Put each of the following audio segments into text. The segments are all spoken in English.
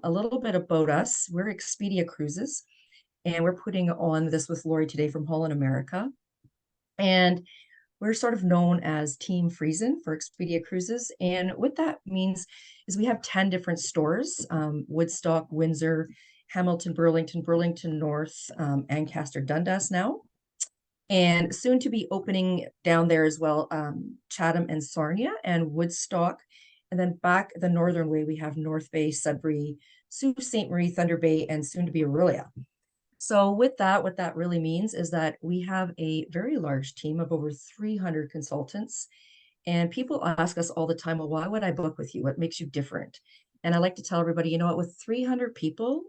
a little bit about us. We're Expedia Cruises, and we're putting on this with Lori today from Holland, America. And we're sort of known as Team Friesen for Expedia Cruises. And what that means is we have 10 different stores, Woodstock, Windsor, Hamilton, Burlington North, Ancaster, Dundas now. And soon to be opening down there as well, Chatham and Sarnia and Woodstock. And then back the northern way, we have North Bay, Sudbury, Sault Ste. Marie, Thunder Bay, and soon to be Aurelia. So with that, what that really means is that we have a very large team of over 300 consultants. And people ask us all the time, well, why would I book with you? What makes you different? And I like to tell everybody, you know what, with 300 people,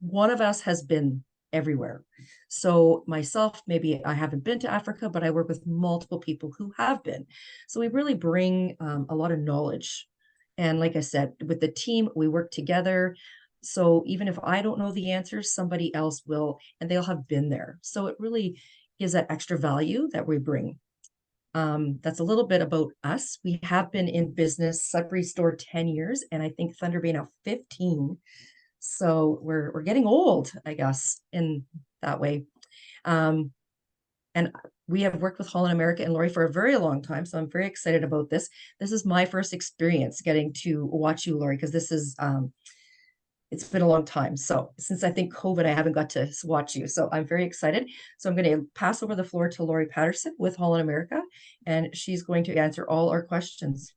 one of us has been everywhere. So myself, maybe I haven't been to Africa, but I work with multiple people who have been. So we really bring a lot of knowledge. And like I said, with the team, we work together. So even if I don't know the answers, somebody else will, and they'll have been there. So it really is that extra value that we bring. That's a little bit about us. We have been in business, Sudbury store 10 years, and I think Thunder Bay now 15. So we're getting old, I guess, in that way. And we have worked with Holland America and Lori for a very long time. So I'm very excited about this. This is my first experience getting to watch you, Lori, because this is it's been a long time. So since I think COVID, I haven't got to watch you. So I'm very excited. So I'm going to pass over the floor to Lori Patterson with Holland America, and she's going to answer all our questions.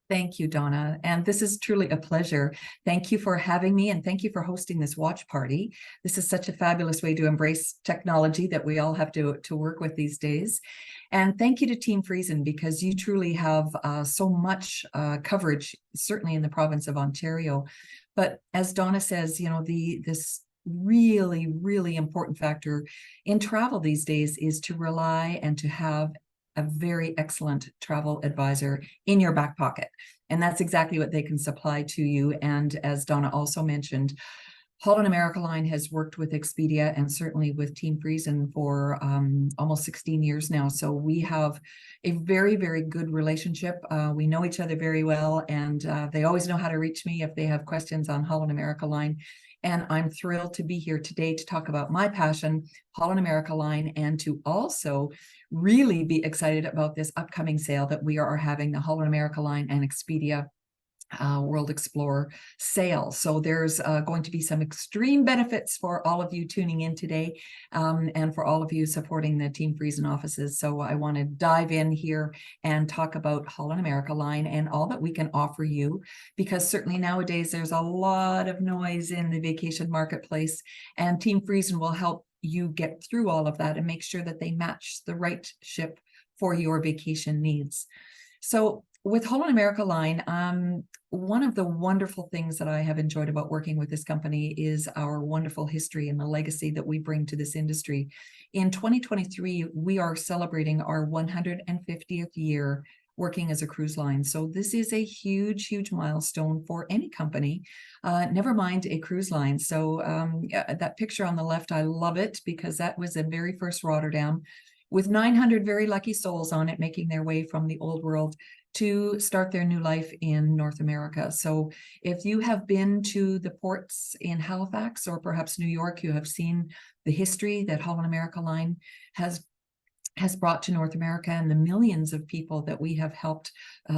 Thank you, Donna. And this is truly a pleasure. Thank you for having me, and thank you for hosting this watch party. This is such a fabulous way to embrace technology that we all have to work with these days. And thank you to Team Friesen, because you truly have so much coverage, certainly in the province of Ontario. But as Donna says, you know, this really, really important factor in travel these days is to rely and to have a very excellent travel advisor in your back pocket. And that's exactly what they can supply to you. And as Donna also mentioned, Holland America Line has worked with Expedia and certainly with Team Friesen for almost 16 years now. So we have a very, very good relationship. We know each other very well, and they always know how to reach me if they have questions on Holland America Line. And I'm thrilled to be here today to talk about my passion, Holland America Line, and to also really be excited about this upcoming sale that we are having, the Holland America Line and Expedia World Explorer sale. So there's going to be some extreme benefits for all of you tuning in today, and for all of you supporting the Team Friesen offices. So I want to dive in here and talk about Holland America Line and all that we can offer you, because certainly nowadays there's a lot of noise in the vacation marketplace, and Team Friesen will help you get through all of that and make sure that they match the right ship for your vacation needs. So with Holland America Line, one of the wonderful things that I have enjoyed about working with this company is our wonderful history and the legacy that we bring to this industry. In 2023, we are celebrating our 150th year working as a cruise line. So this is a huge, huge milestone for any company, never mind a cruise line. So that picture on the left, I love it, because that was the very first Rotterdam, with 900 very lucky souls on it making their way from the old world to start their new life in North America. So if you have been to the ports in Halifax or perhaps New York, you have seen the history that Holland America Line has brought to North America, and the millions of people that we have helped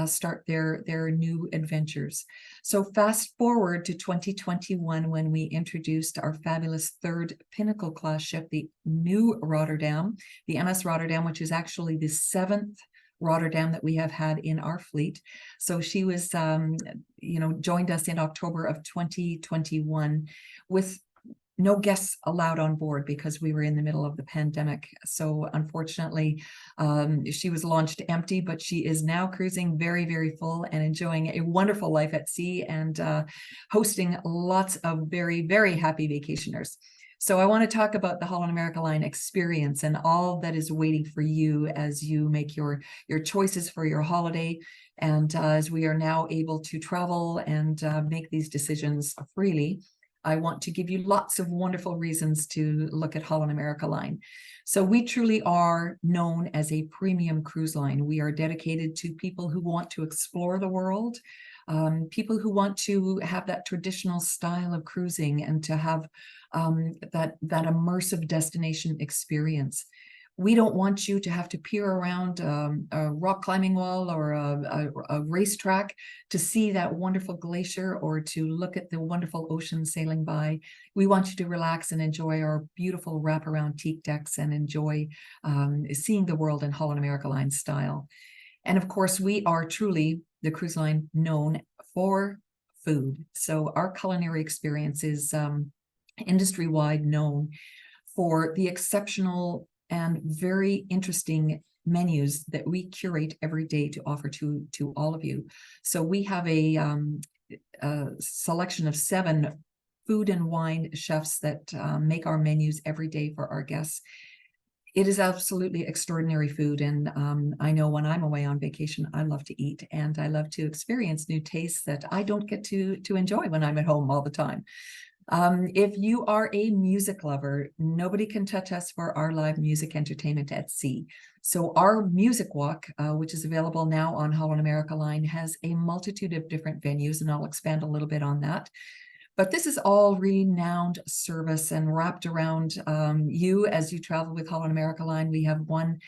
start their new adventures. So fast forward to 2021, when we introduced our fabulous third Pinnacle class ship, the new Rotterdam, the MS Rotterdam, which is actually the 7th Rotterdam that we have had in our fleet. So she was, joined us in October of 2021 with no guests allowed on board because we were in the middle of the pandemic. So unfortunately, she was launched empty, but she is now cruising very, very full and enjoying a wonderful life at sea, and hosting lots of very, very happy vacationers. So I want to talk about the Holland America Line experience and all that is waiting for you as you make your choices for your holiday. And as we are now able to travel and make these decisions freely, I want to give you lots of wonderful reasons to look at Holland America Line. So we truly are known as a premium cruise line. We are dedicated to people who want to explore the world, people who want to have that traditional style of cruising and to have that immersive destination experience. We don't want you to have to peer around a rock climbing wall or a racetrack to see that wonderful glacier or to look at the wonderful ocean sailing by. We want you to relax and enjoy our beautiful wraparound teak decks and enjoy seeing the world in Holland America Line style. And of course, we are truly the cruise line known for food. So our culinary experience is industry-wide known for the exceptional and very interesting menus that we curate every day to offer to all of you. So we have a selection of 7 food and wine chefs that make our menus every day for our guests. It is absolutely extraordinary food, and I know when I'm away on vacation, I love to eat, and I love to experience new tastes that I don't get to enjoy when I'm at home all the time. If you are a music lover, nobody can touch us for our live music entertainment at sea. So our music walk, which is available now on Holland America Line, has a multitude of different venues, and I'll expand a little bit on that. But this is all renowned service and wrapped around you as you travel with Holland America Line. We have one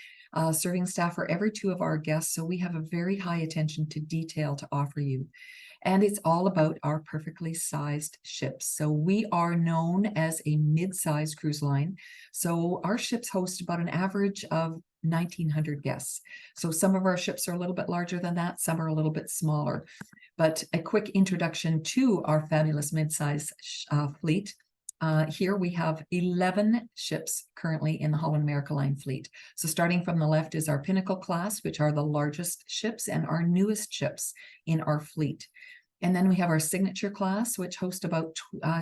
serving staff for every 2 of our guests, so we have a very high attention to detail to offer you. And it's all about our perfectly sized ships. So we are known as a mid-sized cruise line. So our ships host about an average of 1,900 guests. So some of our ships are a little bit larger than that, some are a little bit smaller. But a quick introduction to our fabulous mid-size fleet. Here we have 11 ships currently in the Holland America Line fleet. So starting from the left is our Pinnacle class, which are the largest ships and our newest ships in our fleet. And then we have our Signature class, which host about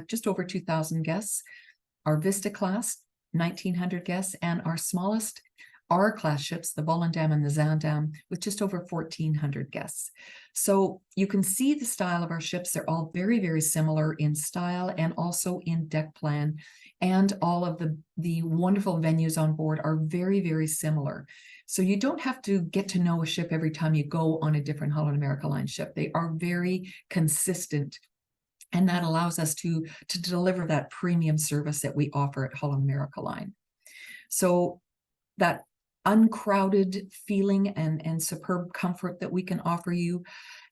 just over 2,000 guests. Our Vista class, 1,900 guests, and our smallest R-class ships, the Volendam and the Zaandam, with just over 1,400 guests. So you can see the style of our ships. They're all very, very similar in style and also in deck plan. And all of the wonderful venues on board are very, very similar. So you don't have to get to know a ship every time you go on a different Holland America Line ship. They are very consistent. And that allows us to deliver that premium service that we offer at Holland America Line. So that uncrowded feeling and superb comfort that we can offer you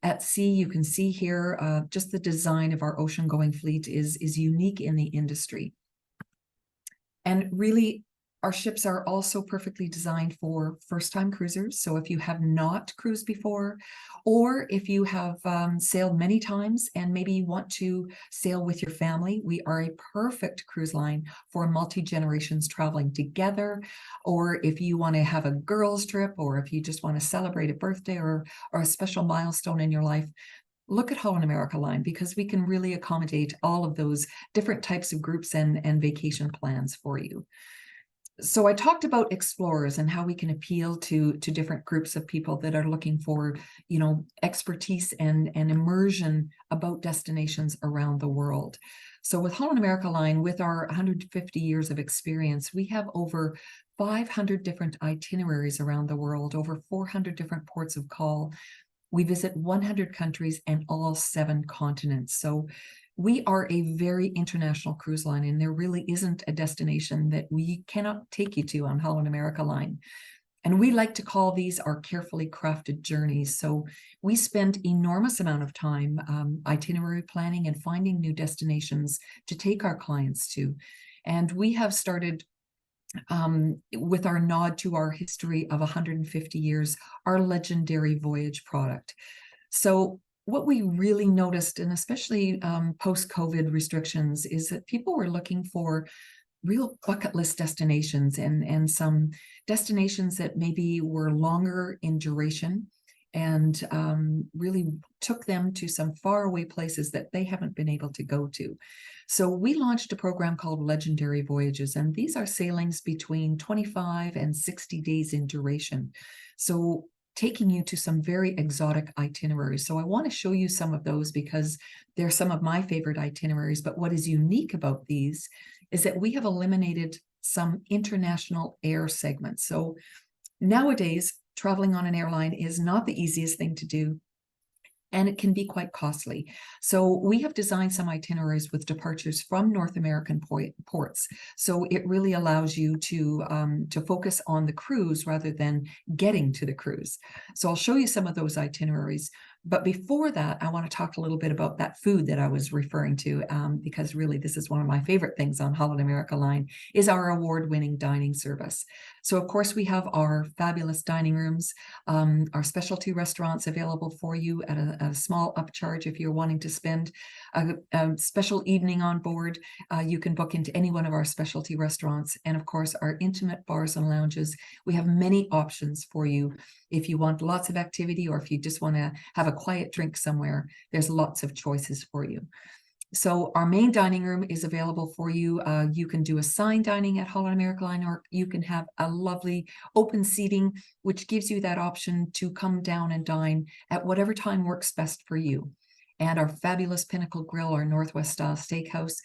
at sea. You can see here just the design of our ocean-going fleet is unique in the industry. And really, our ships are also perfectly designed for first-time cruisers. So if you have not cruised before, or if you have sailed many times and maybe you want to sail with your family, we are a perfect cruise line for multi-generations traveling together. Or if you want to have a girls' trip, or if you just want to celebrate a birthday or a special milestone in your life, look at Holland America Line, because we can really accommodate all of those different types of groups and vacation plans for you. So I talked about explorers and how we can appeal to different groups of people that are looking for, you know, expertise and immersion about destinations around the world. So with Holland America Line, with our 150 years of experience, we have over 500 different itineraries around the world, over 400 different ports of call. We visit 100 countries and all 7 continents. So we are a very international cruise line, and there really isn't a destination that we cannot take you to on Holland America Line. And we like to call these our carefully crafted journeys. So we spend enormous amount of time itinerary planning and finding new destinations to take our clients to. And we have started with our nod to our history of 150 years, our legendary voyage product. So what we really noticed, and especially post-COVID restrictions, is that people were looking for real bucket list destinations and some destinations that maybe were longer in duration and really took them to some faraway places that they haven't been able to go to. So we launched a program called Legendary Voyages, and these are sailings between 25 and 60 days in duration. So taking you to some very exotic itineraries. So I want to show you some of those because they're some of my favorite itineraries. But what is unique about these is that we have eliminated some international air segments. So nowadays, traveling on an airline is not the easiest thing to do. and it can be quite costly. So we have designed some itineraries with departures from North American ports. So it really allows you to focus on the cruise rather than getting to the cruise. So I'll show you some of those itineraries. But before that, I want to talk a little bit about that food that I was referring to, because really this is one of my favorite things on Holland America Line is our award-winning dining service. So of course we have our fabulous dining rooms, our specialty restaurants available for you at a small upcharge. If you're wanting to spend a special evening on board, you can book into any one of our specialty restaurants. And of course, our intimate bars and lounges. We have many options for you. If you want lots of activity or if you just want to have a quiet drink somewhere, there's lots of choices for you. So our main dining room is available for you. You can do assigned dining at Holland America Line, or you can have a lovely open seating, which gives you that option to come down and dine at whatever time works best for you. And our fabulous Pinnacle Grill, our Northwest style steakhouse,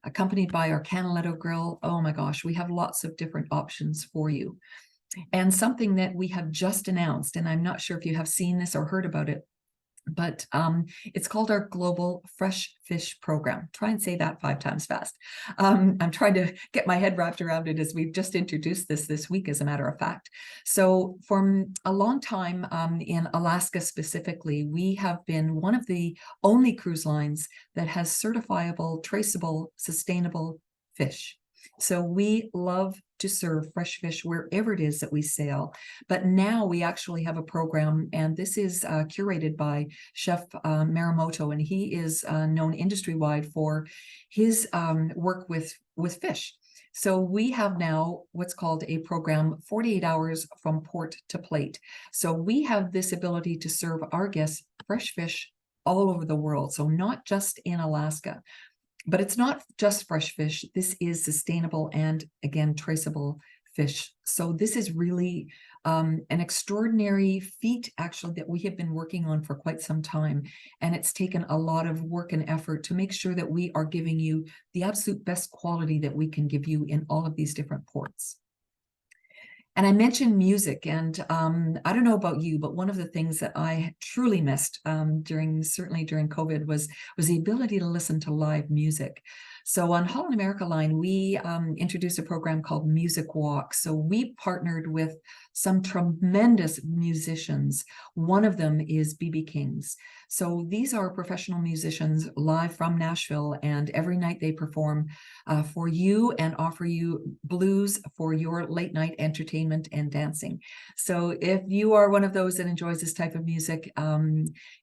accompanied by our Canaletto Grill. Oh my gosh, we have lots of different options for you. And something that we have just announced, and I'm not sure if you have seen this or heard about it, but it's called our Global Fresh Fish Program. Try and say that 5 times fast. I'm trying to get my head wrapped around it as we've just introduced this week, as a matter of fact. So for a long time in Alaska specifically, we have been one of the only cruise lines that has certifiable, traceable, sustainable fish. So we love to serve fresh fish wherever it is that we sail. But now we actually have a program, and this is curated by Chef Marimoto, and he is known industry-wide for his work with fish. So we have now what's called a program, 48 hours from port to plate. So we have this ability to serve our guests fresh fish all over the world. So not just in Alaska. But it's not just fresh fish. This is sustainable and, again, traceable fish. So this is really an extraordinary feat, actually, that we have been working on for quite some time. And it's taken a lot of work and effort to make sure that we are giving you the absolute best quality that we can give you in all of these different ports. And I mentioned music, and I don't know about you, but one of the things that I truly missed certainly during COVID was the ability to listen to live music. So on Holland America Line, we introduced a program called Music Walk. So we partnered with some tremendous musicians. One of them is BB King's. So these are professional musicians live from Nashville, and every night they perform for you and offer you blues for your late night entertainment and dancing. So if you are one of those that enjoys this type of music,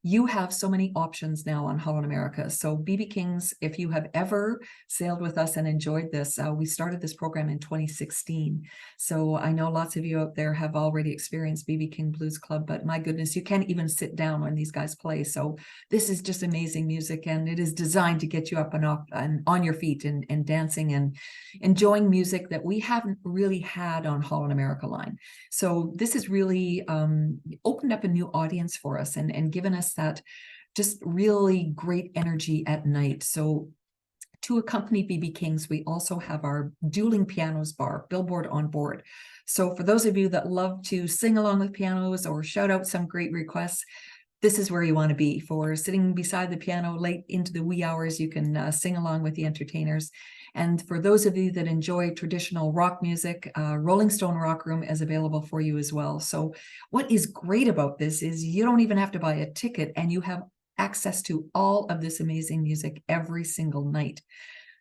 you have so many options now on Holland America. So BB King's, if you have ever sailed with us and enjoyed this, we started this program in 2016. So I know lots of you out there have already experienced BB King Blues Club, but my goodness, you can't even sit down when these guys play. So this is just amazing music, and it is designed to get you up and off and on your feet and dancing and enjoying music that we haven't really had on Holland America Line. So this has really opened up a new audience for us and given us that just really great energy at night. So to accompany BB King's, we also have our Dueling Pianos bar, Billboard on Board. So for those of you that love to sing along with pianos or shout out some great requests, this is where you want to be. For sitting beside the piano late into the wee hours, you can sing along with the entertainers. And for those of you that enjoy traditional rock music, Rolling Stone Rock Room is available for you as well. So what is great about this is you don't even have to buy a ticket, and you have access to all of this amazing music every single night.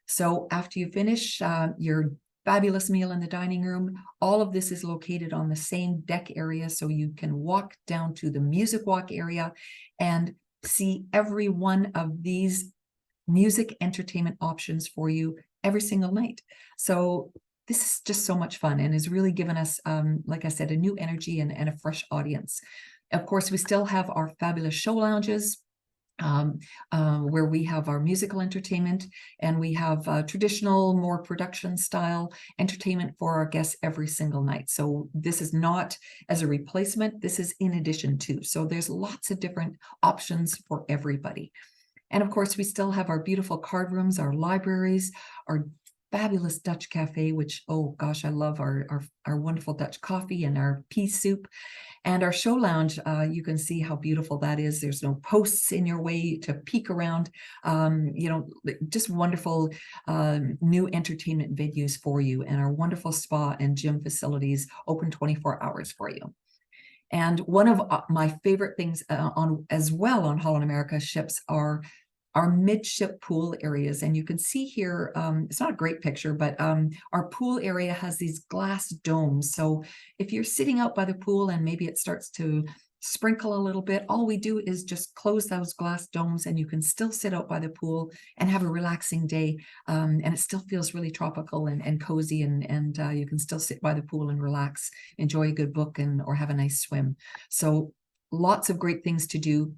So after you finish your fabulous meal in the dining room, all of this is located on the same deck area, so you can walk down to the music walk area and see every one of these music entertainment options for you every single night. So this is just so much fun and has really given us, like I said, a new energy and a fresh audience. Of course, we still have our fabulous show lounges, where we have our musical entertainment, and we have traditional, more production style entertainment for our guests every single night. So this is not as a replacement, this is in addition to. So there's lots of different options for everybody. And of course, we still have our beautiful card rooms, our libraries, our fabulous Dutch cafe, which, oh gosh, I love our wonderful Dutch coffee and our pea soup. And our show lounge, you can see how beautiful that is. There's no posts in your way to peek around. Just wonderful new entertainment venues for you, and our wonderful spa and gym facilities open 24 hours for you. And one of my favorite things on Holland America ships are our midship pool areas. And you can see here, it's not a great picture, but our pool area has these glass domes. So if you're sitting out by the pool and maybe it starts to sprinkle a little bit, all we do is just close those glass domes and you can still sit out by the pool and have a relaxing day. And it still feels really tropical and cozy, and you can still sit by the pool and relax, enjoy a good book or have a nice swim. So lots of great things to do.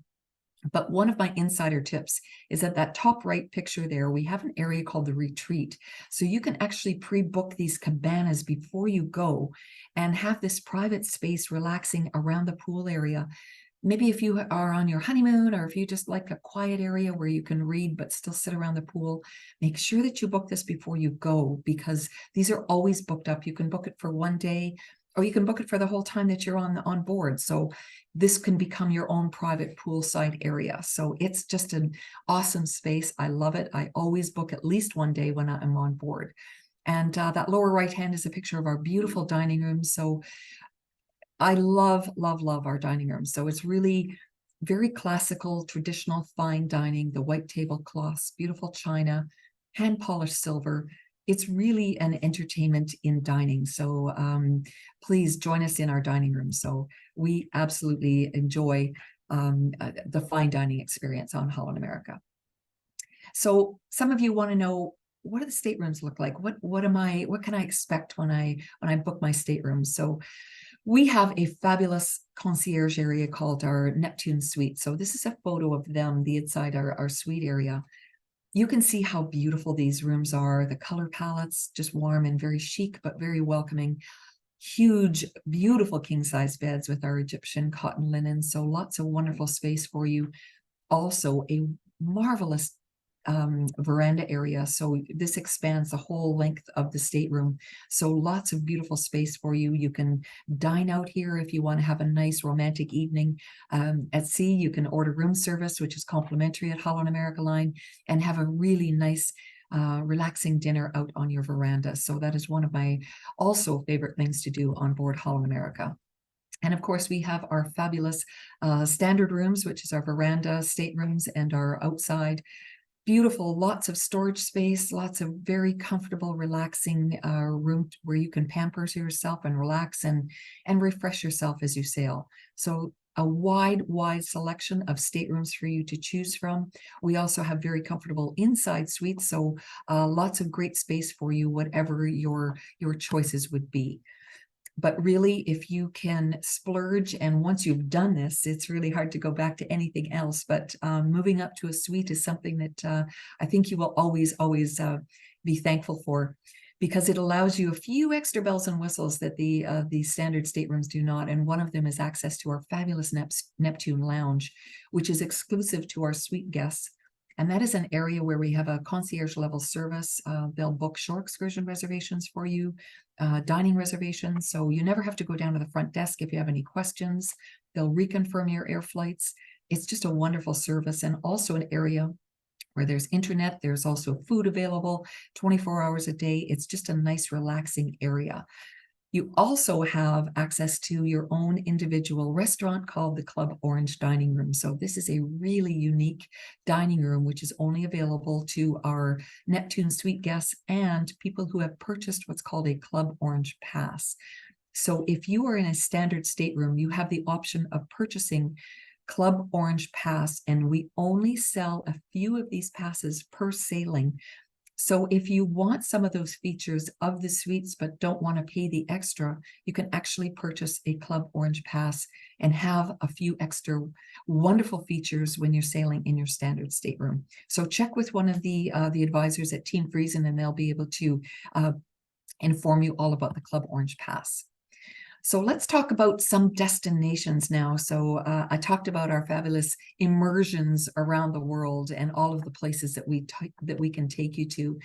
But one of my insider tips is that top right picture there, we have an area called the retreat. So you can actually pre-book these cabanas before you go and have this private space relaxing around the pool area. Maybe if you are on your honeymoon, or if you just like a quiet area where you can read but still sit around the pool, make sure that you book this before you go, because these are always booked up. You can book it for one day, or you can book it for the whole time that you're on board. So this can become your own private poolside area. So it's just an awesome space. I love it. I always book at least one day when I'm on board. And that lower right hand is a picture of our beautiful dining room. So I love, love, love our dining room. So it's really very classical, traditional, fine dining, the white tablecloths, beautiful china, hand-polished silver. It's really an entertainment in dining. So please join us in our dining room. So we absolutely enjoy the fine dining experience on Holland America. So some of you want to know, what do the staterooms look like? What can I expect when I book my stateroom? So we have a fabulous concierge area called our Neptune Suite. So this is a photo of them, the inside our suite area. You can see how beautiful these rooms are. The color palettes, just warm and very chic, but very welcoming. Huge, beautiful king-size beds with our Egyptian cotton linen. So lots of wonderful space for you. Also a marvelous veranda area. So this expands the whole length of the stateroom. So lots of beautiful space for you. You can dine out here if you want to have a nice romantic evening. At sea, you can order room service, which is complimentary at Holland America Line, and have a really nice relaxing dinner out on your veranda. So that is one of my also favorite things to do on board Holland America. And of course, we have our fabulous standard rooms, which is our veranda staterooms, and our outside. Beautiful, lots of storage space, lots of very comfortable, relaxing room where you can pamper yourself and relax and refresh yourself as you sail. So a wide selection of staterooms for you to choose from. We also have very comfortable inside suites, so lots of great space for you, whatever your choices would be. But really, if you can splurge, and once you've done this, it's really hard to go back to anything else. But moving up to a suite is something that I think you will always be thankful for, because it allows you a few extra bells and whistles that the standard staterooms do not. And one of them is access to our fabulous Neptune Lounge, which is exclusive to our suite guests. And that is an area where we have a concierge level service. They'll book shore excursion reservations for you, dining reservations. So you never have to go down to the front desk if you have any questions. They'll reconfirm your air flights. It's just a wonderful service, and also an area where there's internet. There's also food available 24 hours a day. It's just a nice, relaxing area. You also have access to your own individual restaurant called the Club Orange Dining Room. So this is a really unique dining room, which is only available to our Neptune Suite guests and people who have purchased what's called a Club Orange Pass. So if you are in a standard stateroom, you have the option of purchasing Club Orange Pass, and we only sell a few of these passes per sailing. So if you want some of those features of the suites but don't want to pay the extra, you can actually purchase a Club Orange Pass and have a few extra wonderful features when you're sailing in your standard stateroom. So check with one of the advisors at Team Friesen, and they'll be able to inform you all about the Club Orange Pass. So let's talk about some destinations now. So I talked about our fabulous immersions around the world and all of the places that we can take you to.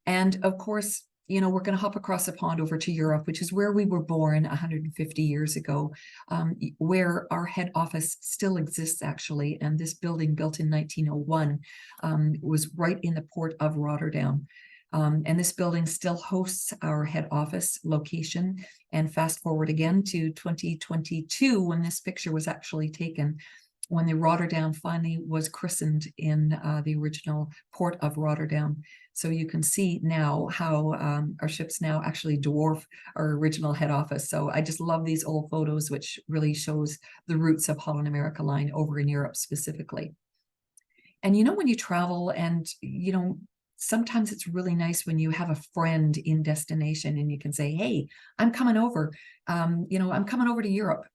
And of course, you know, we're going to hop across the pond over to Europe, which is where we were born 150 years ago, where our head office still exists, actually. And this building, built in 1901, was right in the port of Rotterdam. And this building still hosts our head office location. And fast forward again to 2022, when this picture was actually taken, when the Rotterdam finally was christened in the original port of Rotterdam. So you can see now how our ships now actually dwarf our original head office. So I just love these old photos, which really shows the roots of Holland America Line over in Europe specifically. And you know, when you travel, and you know, sometimes it's really nice when you have a friend in destination and you can say, hey, I'm coming over. You know, I'm coming over to Europe.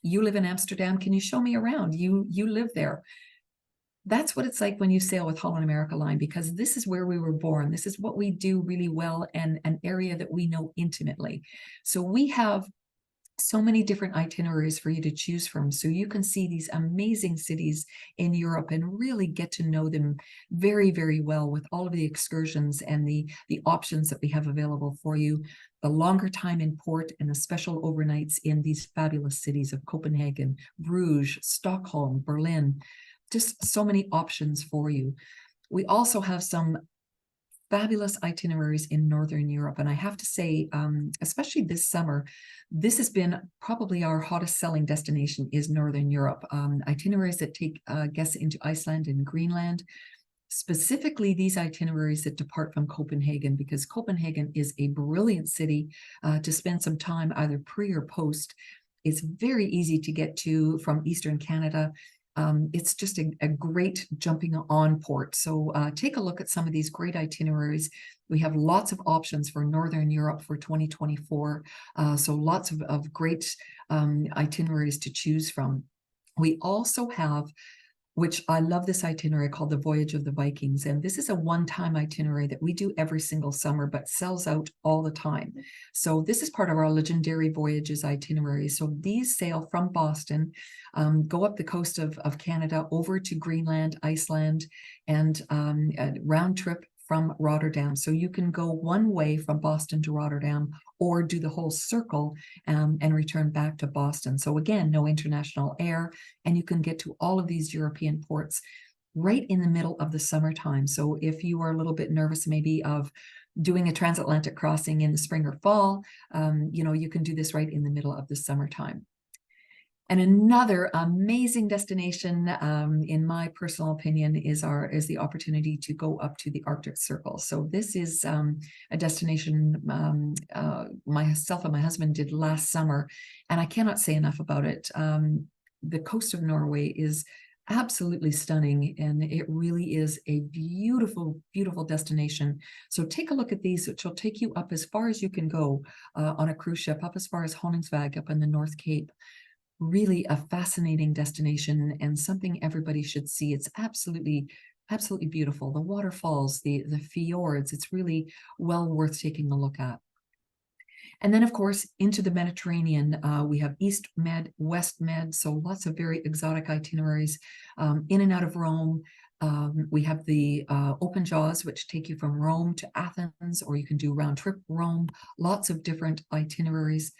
You live in Amsterdam. Can you show me around? You live there. That's what it's like when you sail with Holland America Line, because this is where we were born. This is what we do really well, and an area that we know intimately. So we have so many different itineraries for you to choose from, so you can see these amazing cities in Europe and really get to know them very, very well, with all of the excursions and the options that we have available for you, the longer time in port and the special overnights in these fabulous cities of Copenhagen, Bruges, Stockholm, Berlin. Just so many options for you. We also have some fabulous itineraries in Northern Europe. And I have to say, especially this summer, this has been probably our hottest selling destination, is Northern Europe. Itineraries that take guests into Iceland and Greenland. Specifically, these itineraries that depart from Copenhagen, because Copenhagen is a brilliant city to spend some time either pre or post. It's very easy to get to from Eastern Canada. It's just a great jumping on port. So take a look at some of these great itineraries. We have lots of options for Northern Europe for 2024. So lots of great itineraries to choose from. We also have, which I love, this itinerary called the Voyage of the Vikings. And this is a one-time itinerary that we do every single summer, but sells out all the time. So this is part of our Legendary Voyages itinerary. So these sail from Boston, go up the coast of Canada over to Greenland, Iceland, and a round trip from Rotterdam. So you can go one way from Boston to Rotterdam, or do the whole circle and return back to Boston. So again, no international air, and you can get to all of these European ports right in the middle of the summertime. So if you are a little bit nervous maybe of doing a transatlantic crossing in the spring or fall, you know, you can do this right in the middle of the summertime. And another amazing destination, in my personal opinion, is the opportunity to go up to the Arctic Circle. So this is a destination myself and my husband did last summer, and I cannot say enough about it. The coast of Norway is absolutely stunning, and it really is a beautiful, beautiful destination. So take a look at these, which will take you up as far as you can go on a cruise ship, up as far as Honningsvåg up in the North Cape. Really a fascinating destination, and something everybody should see. It's absolutely beautiful. The waterfalls, the fjords, it's really well worth taking a look at. And then, of course, into the Mediterranean, we have East Med, West Med, so lots of very exotic itineraries in and out of Rome. We have the open jaws, which take you from Rome to Athens, or you can do round trip Rome. Lots of different itineraries.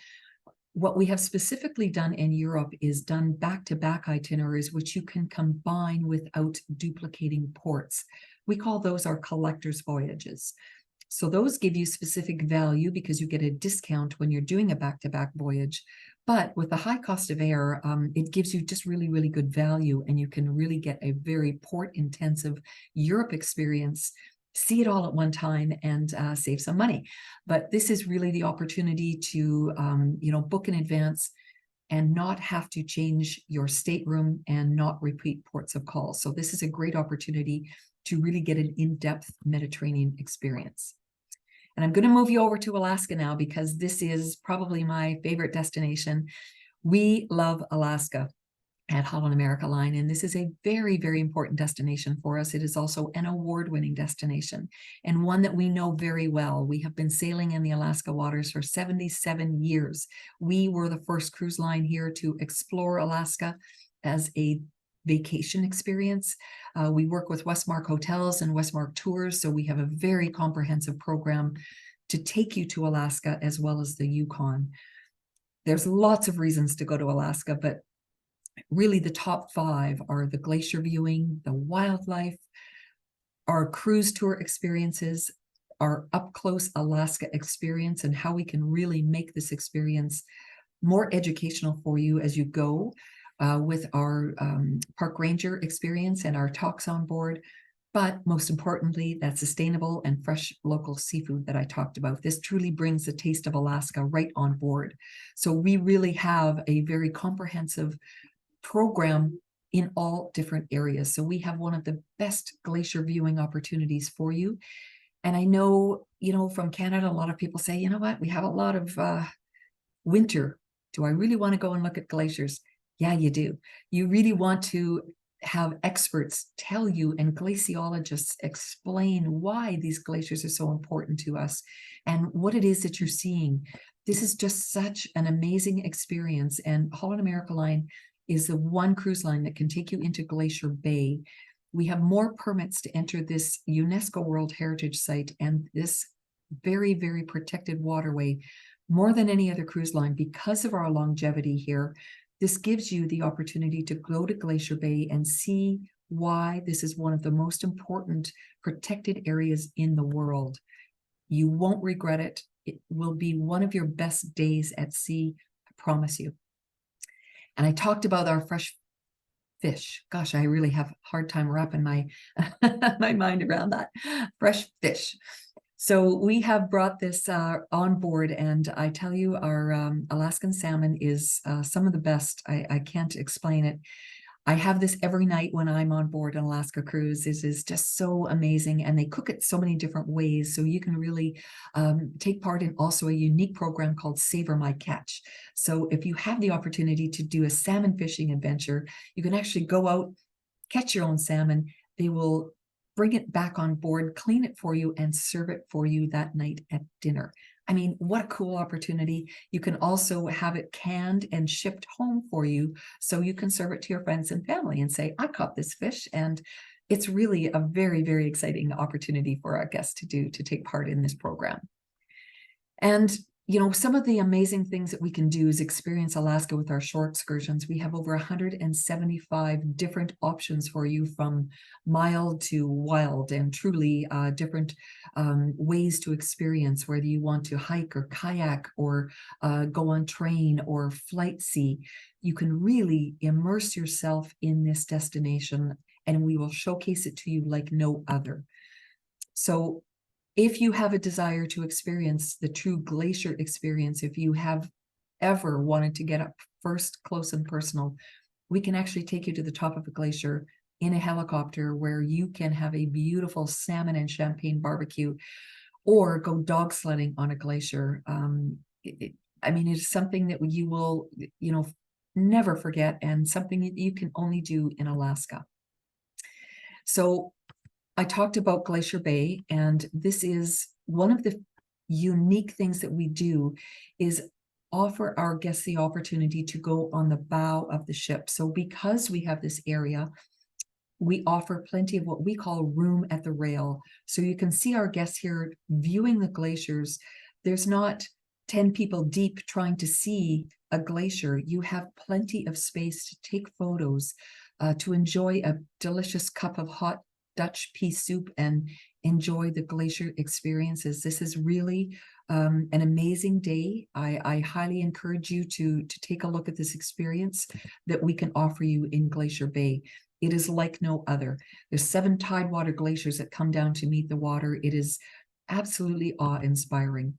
What we have specifically done in Europe is done back-to-back itineraries, which you can combine without duplicating ports. We call those our collector's voyages. So those give you specific value because you get a discount when you're doing a back-to-back voyage. But with the high cost of air, it gives you just really, really good value, and you can really get a very port-intensive Europe experience, see it all at one time, and save some money. But this is really the opportunity to, you know, book in advance and not have to change your stateroom and not repeat ports of call. So this is a great opportunity to really get an in-depth Mediterranean experience. And I'm going to move you over to Alaska now, because this is probably my favorite destination. We love Alaska at Holland America Line, and this is a very, very important destination for us. It is also an award-winning destination, and one that we know very well. We have been sailing in the Alaska waters for 77 years. We were the first cruise line here to explore Alaska as a vacation experience. We work with Westmark Hotels and Westmark Tours, so we have a very comprehensive program to take you to Alaska as well as the Yukon. There's lots of reasons to go to Alaska, but really the top 5 are the glacier viewing, the wildlife, our cruise tour experiences, our up-close Alaska experience, and how we can really make this experience more educational for you as you go, with our park ranger experience and our talks on board. But most importantly, that sustainable and fresh local seafood that I talked about. This truly brings the taste of Alaska right on board. So we really have a very comprehensive program in all different areas. So we have one of the best glacier viewing opportunities for you. And I know, from Canada, a lot of people say, you know what, we have a lot of winter. Do I really want to go and look at glaciers? Yeah, you do. You really want to have experts tell you and glaciologists explain why these glaciers are so important to us and what it is that you're seeing. This is just such an amazing experience. And Holland America Line is the one cruise line that can take you into Glacier Bay. We have more permits to enter this UNESCO World Heritage Site and this very, very protected waterway more than any other cruise line because of our longevity here. This gives you the opportunity to go to Glacier Bay and see why this is one of the most important protected areas in the world. You won't regret it. It will be one of your best days at sea, I promise you. And I talked about our fresh fish. Gosh, I really have a hard time wrapping my my mind around that. Fresh fish. So we have brought this on board, and I tell you, our Alaskan salmon is some of the best. I can't explain it. I have this every night when I'm on board an Alaska cruise. This is just so amazing, and they cook it so many different ways. So you can really take part in also a unique program called Savor My Catch. So if you have the opportunity to do a salmon fishing adventure, you can actually go out, catch your own salmon. They will bring it back on board, clean it for you, and serve it for you that night at dinner. I mean, what a cool opportunity. You can also have it canned and shipped home for you, so you can serve it to your friends and family and say, I caught this fish. And it's really a very, very exciting opportunity for our guests to take part in this program. And some of the amazing things that we can do is experience Alaska with our shore excursions. We have over 175 different options for you, from mild to wild, and truly different ways to experience, whether you want to hike or kayak or go on train or flight sea. You can really immerse yourself in this destination, and we will showcase it to you like no other. So if you have a desire to experience the true glacier experience, if you have ever wanted to get up first, close and personal, we can actually take you to the top of a glacier in a helicopter where you can have a beautiful salmon and champagne barbecue, or go dog sledding on a glacier. It is something that you will, never forget, and something that you can only do in Alaska. So I talked about Glacier Bay, and this is one of the unique things that we do is offer our guests the opportunity to go on the bow of the ship. So because we have this area, we offer plenty of what we call room at the rail. So you can see our guests here viewing the glaciers. There's not 10 people deep trying to see a glacier. You have plenty of space to take photos, to enjoy a delicious cup of hot Dutch pea soup and enjoy the glacier experiences. This is really an amazing day. I highly encourage you to take a look at this experience that we can offer you in Glacier Bay. It is like no other. There's 7 tidewater glaciers that come down to meet the water. It is absolutely awe-inspiring.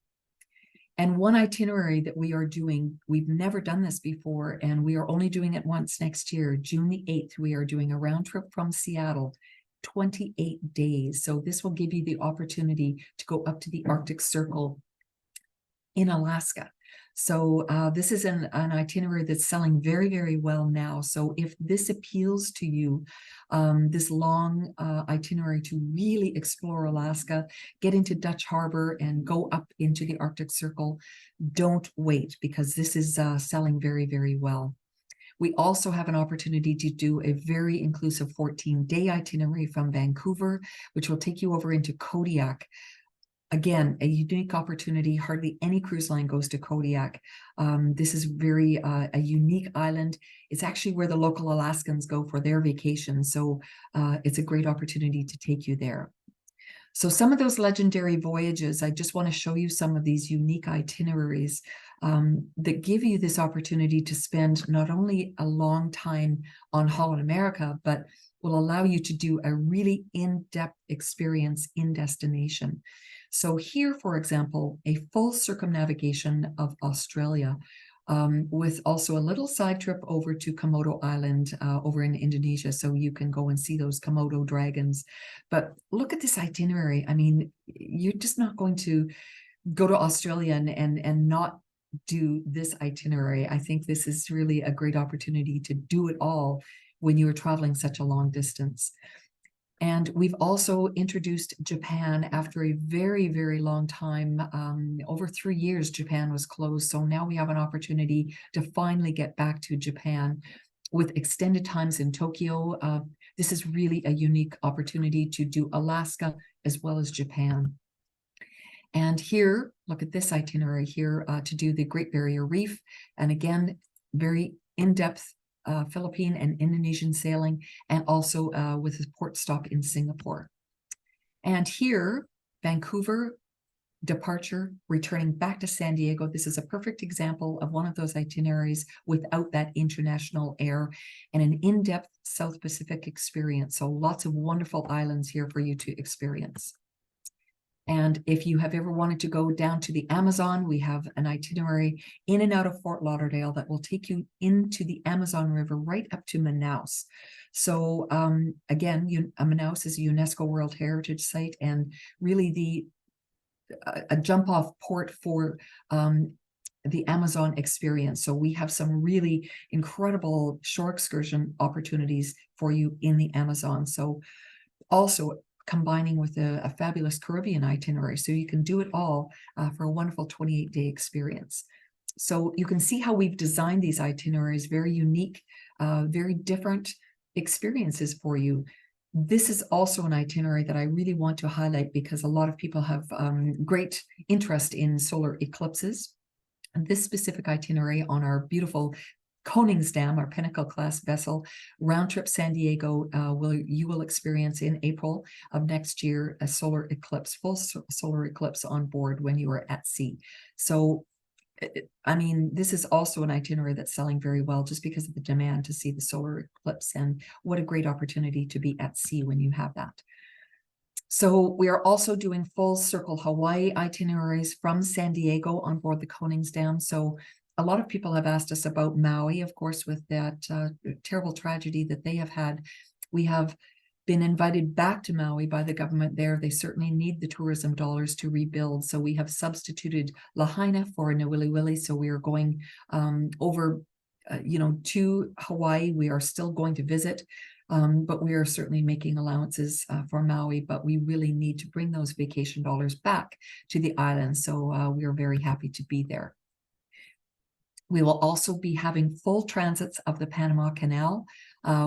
And one itinerary that we are doing, we've never done this before, and we are only doing it once next year, June the 8th, we are doing a round trip from Seattle, 28 days. So this will give you the opportunity to go up to the Arctic Circle in Alaska. So this is an itinerary that's selling very, very well now. So if this appeals to you, this long itinerary to really explore Alaska, get into Dutch Harbor and go up into the Arctic Circle, don't wait, because this is selling very, very well. We also have an opportunity to do a very inclusive 14-day itinerary from Vancouver, which will take you over into Kodiak. Again, a unique opportunity. Hardly any cruise line goes to Kodiak. This is very a unique island. It's actually where the local Alaskans go for their vacation. So it's a great opportunity to take you there. So some of those legendary voyages, I just want to show you some of these unique itineraries that give you this opportunity to spend not only a long time on Holland America, but will allow you to do a really in-depth experience in destination. So here, for example, a full circumnavigation of Australia, with also a little side trip over to Komodo Island over in Indonesia, so you can go and see those Komodo dragons. But look at this itinerary. I mean, you're just not going to go to Australia and not do this itinerary. I think this is really a great opportunity to do it all when you are traveling such a long distance. And we've also introduced Japan after a very, very long time. Over 3 years, Japan was closed. So now we have an opportunity to finally get back to Japan with extended times in Tokyo. This is really a unique opportunity to do Alaska as well as Japan. And here, look at this itinerary here to do the Great Barrier Reef. And again, very in-depth Philippine and Indonesian sailing, and also with a port stop in Singapore. And here, Vancouver departure, returning back to San Diego. This is a perfect example of one of those itineraries without that international air, and an in-depth South Pacific experience. So lots of wonderful islands here for you to experience. And if you have ever wanted to go down to the Amazon, we have an itinerary in and out of Fort Lauderdale that will take you into the Amazon River right up to Manaus. So again, Manaus is a UNESCO World Heritage Site, and really a jump off port for the Amazon experience. So we have some really incredible shore excursion opportunities for you in the Amazon. So also combining with a fabulous Caribbean itinerary. So you can do it all for a wonderful 28-day experience. So you can see how we've designed these itineraries, very unique, very different experiences for you. This is also an itinerary that I really want to highlight because a lot of people have great interest in solar eclipses. And this specific itinerary on our beautiful Koningsdam, our Pinnacle class vessel, round trip San Diego, you will experience in April of next year a solar eclipse, full solar eclipse on board when you are at sea. So, I mean, this is also an itinerary that's selling very well just because of the demand to see the solar eclipse, and what a great opportunity to be at sea when you have that. So we are also doing full circle Hawaii itineraries from San Diego on board the Koningsdam. So a lot of people have asked us about Maui, of course, with that terrible tragedy that they have had. We have been invited back to Maui by the government there. They certainly need the tourism dollars to rebuild. So we have substituted Lahaina for Nawiliwili. So we are going over, to Hawaii. We are still going to visit, but we are certainly making allowances for Maui. But we really need to bring those vacation dollars back to the island. So we are very happy to be there. We will also be having full transits of the Panama Canal.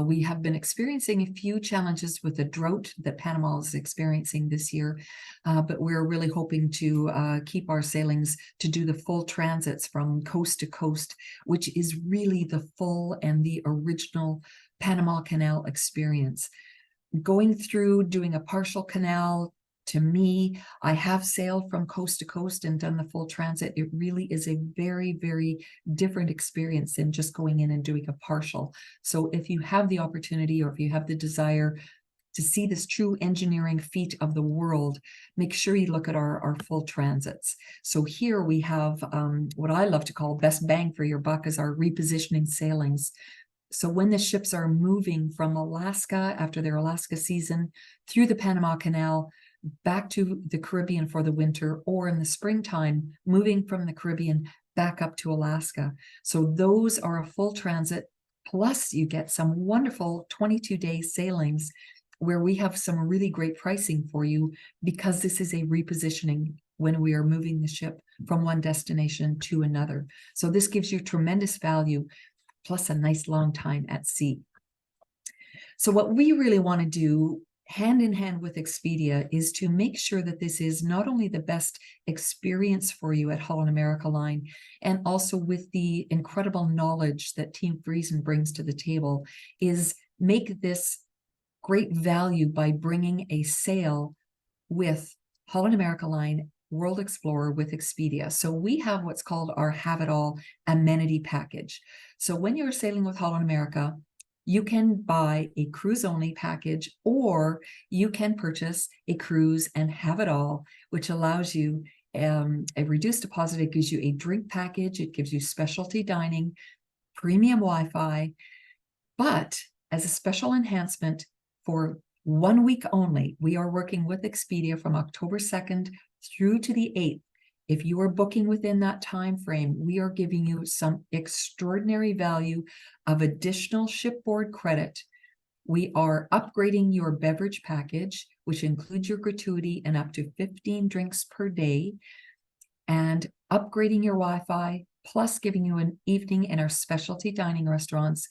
We have been experiencing a few challenges with the drought that Panama is experiencing this year, but we're really hoping to keep our sailings to do the full transits from coast to coast, which is really the full and the original Panama Canal experience. Going through, doing a partial canal, to me, I have sailed from coast to coast and done the full transit. It really is a very, very different experience than just going in and doing a partial. So if you have the opportunity, or if you have the desire to see this true engineering feat of the world, make sure you look at our full transits. So here we have what I love to call best bang for your buck is our repositioning sailings. So when the ships are moving from Alaska after their Alaska season through the Panama Canal, back to the Caribbean for the winter, or in the springtime, moving from the Caribbean back up to Alaska. So those are a full transit, plus you get some wonderful 22-day sailings where we have some really great pricing for you, because this is a repositioning when we are moving the ship from one destination to another. So this gives you tremendous value. plus a nice long time at sea. So what we really want to do hand in hand with Expedia is to make sure that this is not only the best experience for you at Holland America Line, and also with the incredible knowledge that Team Friesen brings to the table, is make this great value by bringing a sail with Holland America Line World Explorer with Expedia. So we have what's called our Have It All amenity package. So when you're sailing with Holland America, you can buy a cruise only package, or you can purchase a cruise and have it all, which allows you a reduced deposit. It gives you a drink package. It gives you specialty dining, premium Wi-Fi, but as a special enhancement for 1 week only, we are working with Expedia from October 2nd through to the 8th. If you are booking within that time frame, we are giving you some extraordinary value of additional shipboard credit. We are upgrading your beverage package, which includes your gratuity and up to 15 drinks per day, and upgrading your Wi-Fi, plus giving you an evening in our specialty dining restaurants,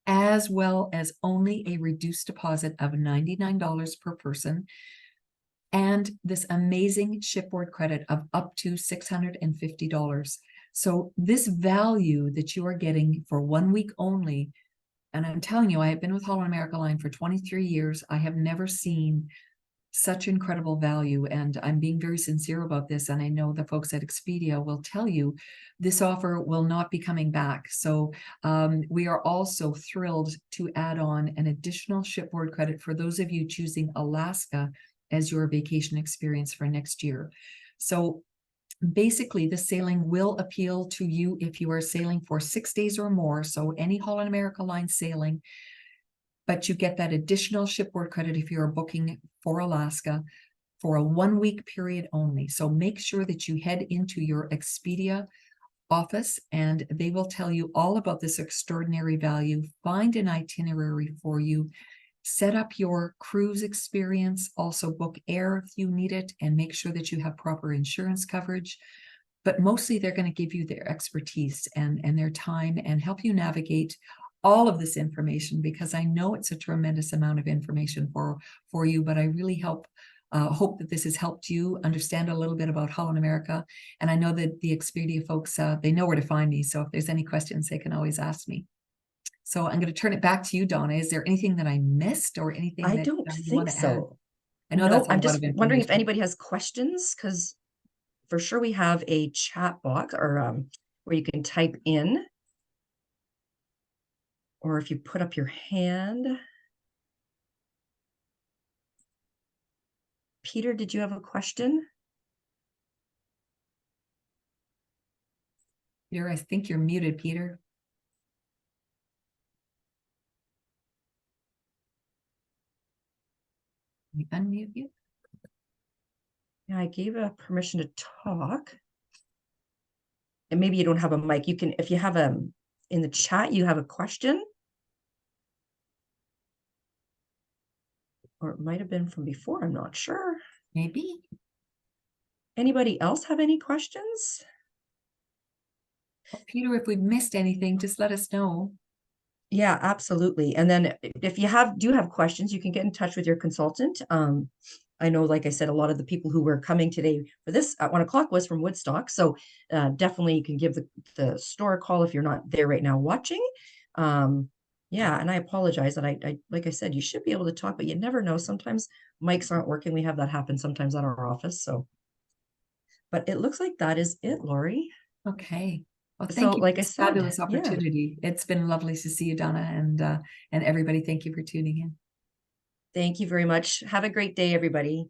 as well as only a reduced deposit of $99 per person, and this amazing shipboard credit of up to $650. So this value that you are getting for 1 week only, and I'm telling you, I have been with Holland America Line for 23 years. I have never seen such incredible value, and I'm being very sincere about this, and I know the folks at Expedia will tell you this offer will not be coming back. So we are also thrilled to add on an additional shipboard credit for those of you choosing Alaska as your vacation experience for next year. So basically, the sailing will appeal to you if you are sailing for 6 days or more, so any Holland America Line sailing, but you get that additional shipboard credit if you're booking for Alaska for a 1 week period only. So make sure that you head into your Expedia office and they will tell you all about this extraordinary value. Find an itinerary for you, set up your cruise experience, also book air if you need it, and make sure that you have proper insurance coverage. But mostly they're going to give you their expertise and their time and help you navigate all of this information, because I know it's a tremendous amount of information for you, but I really hope that this has helped you understand a little bit about Holland America. And I know that the Expedia folks, they know where to find me. So if there's any questions, they can always ask me. So I'm going to turn it back to you, Donna. Is there anything that I missed or anything I that don't you want think to add? so. I know No, that's a I'm lot just of wondering if information. anybody has questions, because for sure we have a chat box or where you can type in, or if you put up your hand. Peter, did you have a question? Peter, I think you're muted, Peter. Can you unmute you? Yeah, I gave a permission to talk. And maybe you don't have a mic. You can, if you have in the chat, you have a question. Or it might have been from before, I'm not sure. Maybe. Anybody else have any questions? Well, Peter, if we've missed anything, just let us know. Yeah, absolutely. And then if you do have questions, you can get in touch with your consultant. I know, like I said, a lot of the people who were coming today for this at 1 o'clock was from Woodstock. So definitely you can give the store a call if you're not there right now watching. Yeah, and I apologize that I like I said, you should be able to talk, but you never know. Sometimes mics aren't working. We have that happen sometimes at our office. So, but it looks like that is it, Lori. Okay. Well, So, thank you for like I this said, fabulous yeah, opportunity. It's been lovely to see you, Donna, and everybody. Thank you for tuning in. thank you very much. Have a great day, everybody.